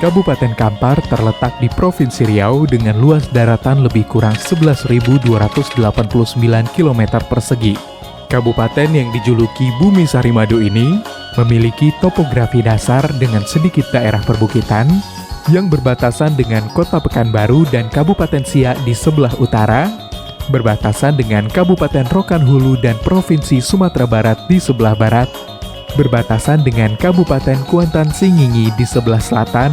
Kabupaten Kampar terletak di Provinsi Riau dengan luas daratan lebih kurang 11.289 km persegi. Kabupaten yang dijuluki Bumi Sarimadu ini memiliki topografi dasar dengan sedikit daerah perbukitan yang berbatasan dengan Kota Pekanbaru dan Kabupaten Siak di sebelah utara, berbatasan dengan Kabupaten Rokan Hulu dan Provinsi Sumatera Barat di sebelah barat, berbatasan dengan Kabupaten Kuantan Singingi di sebelah selatan,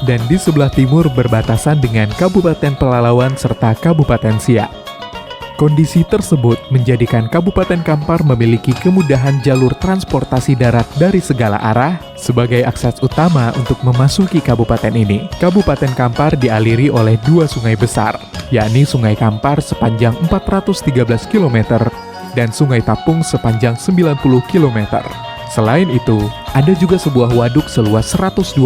dan di sebelah timur berbatasan dengan Kabupaten Pelalawan serta Kabupaten Siak. Kondisi tersebut menjadikan Kabupaten Kampar memiliki kemudahan jalur transportasi darat dari segala arah sebagai akses utama untuk memasuki kabupaten ini. Kabupaten Kampar dialiri oleh dua sungai besar, yakni Sungai Kampar sepanjang 413 km dan Sungai Tapung sepanjang 90 km. Selain itu, ada juga sebuah waduk seluas 124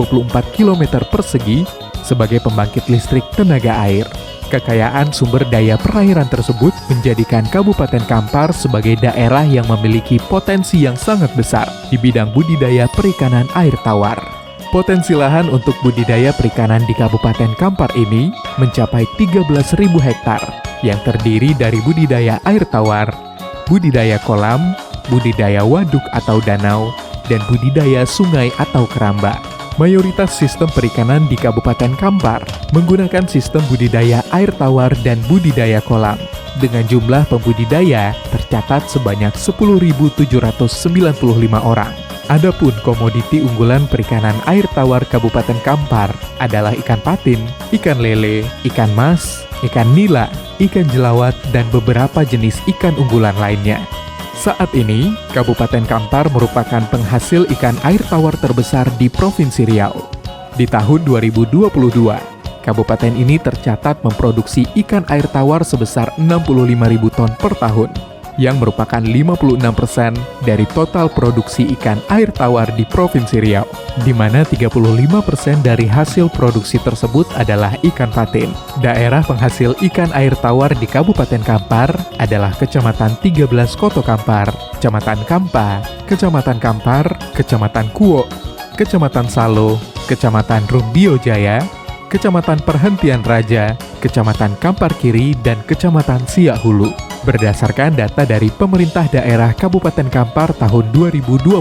km persegi sebagai pembangkit listrik tenaga air. Kekayaan sumber daya perairan tersebut menjadikan Kabupaten Kampar sebagai daerah yang memiliki potensi yang sangat besar di bidang budidaya perikanan air tawar. Potensi lahan untuk budidaya perikanan di Kabupaten Kampar ini mencapai 13.000 hektar yang terdiri dari budidaya air tawar, budidaya kolam, budidaya waduk atau danau, dan budidaya sungai atau keramba. Mayoritas sistem perikanan di Kabupaten Kampar menggunakan sistem budidaya air tawar dan budidaya kolam. Dengan jumlah pembudidaya tercatat sebanyak 10.795 orang. Adapun komoditi unggulan perikanan air tawar Kabupaten Kampar adalah ikan patin, ikan lele, ikan mas, ikan nila, ikan jelawat, dan beberapa jenis ikan unggulan lainnya. Saat ini, Kabupaten Kampar merupakan penghasil ikan air tawar terbesar di Provinsi Riau. Di tahun 2022, kabupaten ini tercatat memproduksi ikan air tawar sebesar 65.000 ton per tahun, yang merupakan 56% dari total produksi ikan air tawar di Provinsi Riau, di mana 35% dari hasil produksi tersebut adalah ikan patin. Daerah penghasil ikan air tawar di Kabupaten Kampar adalah Kecamatan 13 Koto Kampar, Kecamatan Kampa, Kecamatan Kampar, Kecamatan Kuo, Kecamatan Salo, Kecamatan Rumbio Jaya, Kecamatan Perhentian Raja, Kecamatan Kampar Kiri, dan Kecamatan Siak Hulu. Berdasarkan data dari pemerintah daerah Kabupaten Kampar tahun 2022,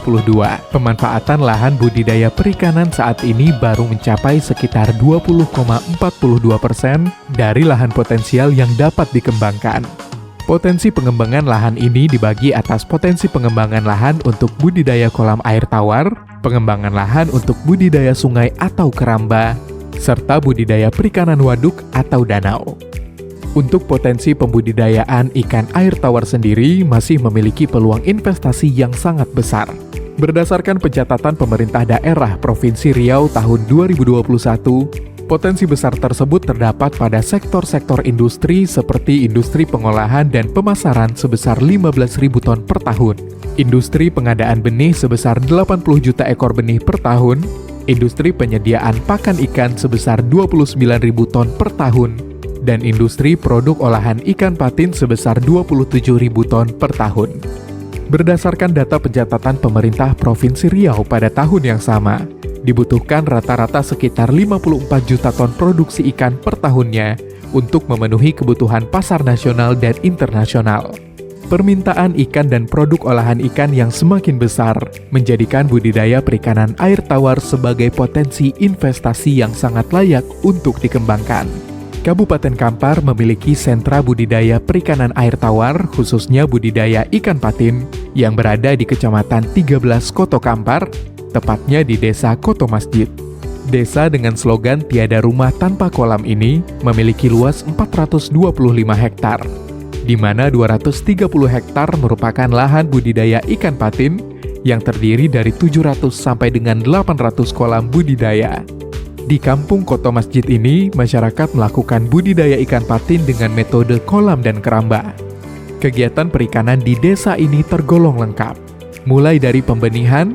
pemanfaatan lahan budidaya perikanan saat ini baru mencapai sekitar 20,42% dari lahan potensial yang dapat dikembangkan. Potensi pengembangan lahan ini dibagi atas potensi pengembangan lahan untuk budidaya kolam air tawar, pengembangan lahan untuk budidaya sungai atau keramba, serta budidaya perikanan waduk atau danau. Untuk potensi pembudidayaan ikan air tawar sendiri masih memiliki peluang investasi yang sangat besar. Berdasarkan pencatatan pemerintah daerah Provinsi Riau tahun 2021, potensi besar tersebut terdapat pada sektor-sektor industri seperti industri pengolahan dan pemasaran sebesar 15.000 ton per tahun, industri pengadaan benih sebesar 80 juta ekor benih per tahun, industri penyediaan pakan ikan sebesar 29.000 ton per tahun, dan industri produk olahan ikan patin sebesar 27.000 ton per tahun. Berdasarkan data pencatatan pemerintah Provinsi Riau pada tahun yang sama, dibutuhkan rata-rata sekitar 54 juta ton produksi ikan per tahunnya untuk memenuhi kebutuhan pasar nasional dan internasional. Permintaan ikan dan produk olahan ikan yang semakin besar menjadikan budidaya perikanan air tawar sebagai potensi investasi yang sangat layak untuk dikembangkan. Kabupaten Kampar memiliki sentra budidaya perikanan air tawar, khususnya budidaya ikan patin, yang berada di Kecamatan 13 Koto Kampar, tepatnya di Desa Koto Masjid. Desa dengan slogan Tiada Rumah Tanpa Kolam ini memiliki luas 425 hektar, di mana 230 hektar merupakan lahan budidaya ikan patin yang terdiri dari 700 sampai dengan 800 kolam budidaya. Di kampung Koto Masjid ini, masyarakat melakukan budidaya ikan patin dengan metode kolam dan keramba. Kegiatan perikanan di desa ini tergolong lengkap, mulai dari pembenihan,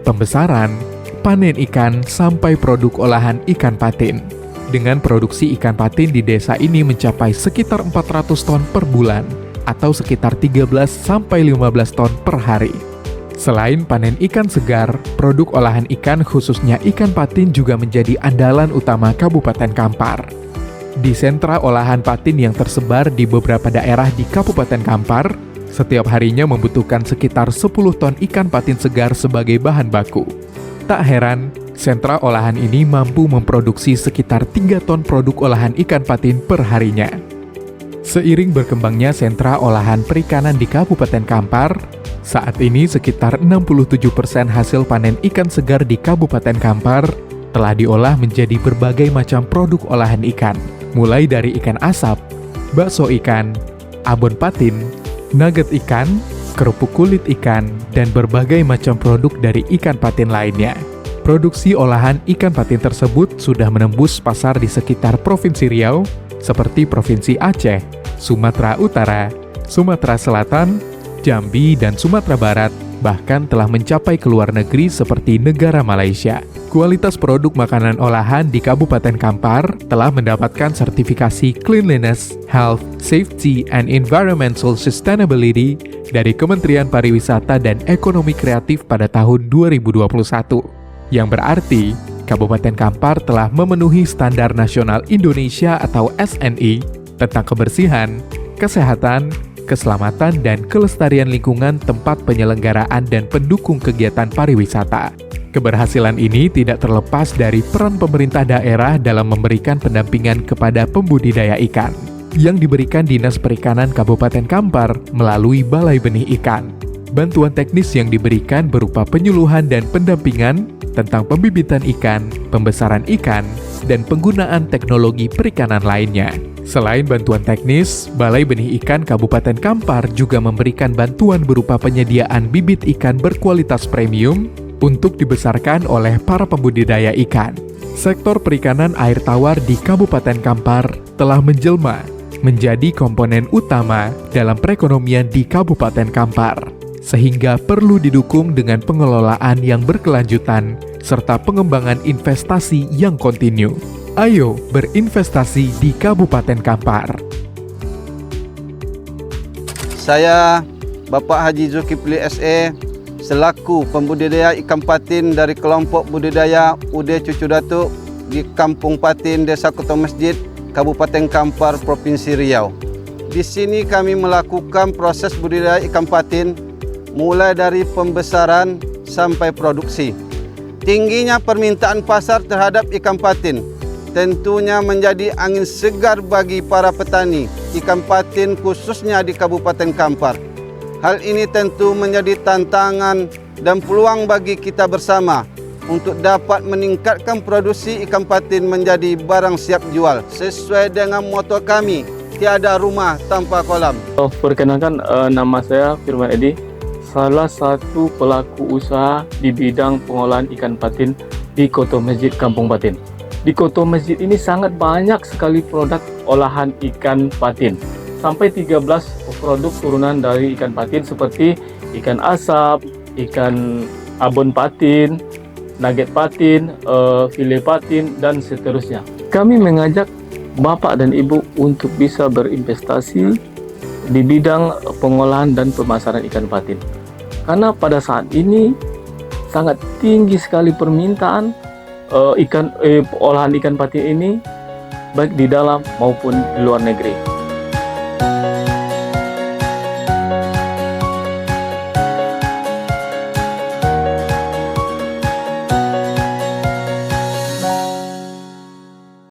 pembesaran, panen ikan, sampai produk olahan ikan patin. Dengan produksi ikan patin di desa ini mencapai sekitar 400 ton per bulan, atau sekitar 13-15 ton per hari. Selain panen ikan segar, produk olahan ikan khususnya ikan patin juga menjadi andalan utama Kabupaten Kampar. Di sentra olahan patin yang tersebar di beberapa daerah di Kabupaten Kampar, setiap harinya membutuhkan sekitar 10 ton ikan patin segar sebagai bahan baku. Tak heran, sentra olahan ini mampu memproduksi sekitar 3 ton produk olahan ikan patin per harinya. Seiring berkembangnya sentra olahan perikanan di Kabupaten Kampar, saat ini sekitar 67% hasil panen ikan segar di Kabupaten Kampar telah diolah menjadi berbagai macam produk olahan ikan, mulai dari ikan asap, bakso ikan, abon patin, nugget ikan, kerupuk kulit ikan, dan berbagai macam produk dari ikan patin lainnya. Produksi olahan ikan patin tersebut sudah menembus pasar di sekitar Provinsi Riau, seperti Provinsi Aceh, Sumatera Utara, Sumatera Selatan, Jambi, dan Sumatera Barat, bahkan telah mencapai ke luar negeri seperti negara Malaysia. Kualitas produk makanan olahan di Kabupaten Kampar telah mendapatkan sertifikasi Cleanliness, Health, Safety, and Environmental Sustainability dari Kementerian Pariwisata dan Ekonomi Kreatif pada tahun 2021. Yang berarti, Kabupaten Kampar telah memenuhi Standar Nasional Indonesia atau SNI tentang kebersihan, kesehatan, keselamatan, dan kelestarian lingkungan tempat penyelenggaraan dan pendukung kegiatan pariwisata. Keberhasilan ini tidak terlepas dari peran pemerintah daerah dalam memberikan pendampingan kepada pembudidaya ikan yang diberikan Dinas Perikanan Kabupaten Kampar melalui Balai Benih Ikan. Bantuan teknis yang diberikan berupa penyuluhan dan pendampingan tentang pembibitan ikan, pembesaran ikan, dan penggunaan teknologi perikanan lainnya. Selain bantuan teknis, Balai Benih Ikan Kabupaten Kampar juga memberikan bantuan berupa penyediaan bibit ikan berkualitas premium untuk dibesarkan oleh para pembudidaya ikan. Sektor perikanan air tawar di Kabupaten Kampar telah menjelma menjadi komponen utama dalam perekonomian di Kabupaten Kampar, sehingga perlu didukung dengan pengelolaan yang berkelanjutan serta pengembangan investasi yang kontinu. Ayo berinvestasi di Kabupaten Kampar. Saya Bapak Haji Zulkifli SE selaku pembudidaya ikan patin dari kelompok budidaya UD Cucu Datuk di Kampung Patin, Desa Kota Masjid, Kabupaten Kampar, Provinsi Riau. Di sini kami melakukan proses budidaya ikan patin mulai dari pembesaran sampai produksi. Tingginya permintaan pasar terhadap ikan patin tentunya menjadi angin segar bagi para petani ikan patin khususnya di Kabupaten Kampar. Hal ini tentu menjadi tantangan dan peluang bagi kita bersama untuk dapat meningkatkan produksi ikan patin menjadi barang siap jual sesuai dengan moto kami, tiada rumah tanpa kolam. Perkenalkan, nama saya Firman Edi, salah satu pelaku usaha di bidang pengolahan ikan patin di Koto Masjid Kampung Patin. Di Koto Masjid ini sangat banyak sekali produk olahan ikan patin. Sampai 13 produk turunan dari ikan patin seperti ikan asap, ikan abon patin, nugget patin, file patin, dan seterusnya. Kami mengajak Bapak dan Ibu untuk bisa berinvestasi di bidang pengolahan dan pemasaran ikan patin. Karena pada saat ini sangat tinggi sekali permintaan olahan ikan patin ini baik di dalam maupun di luar negeri.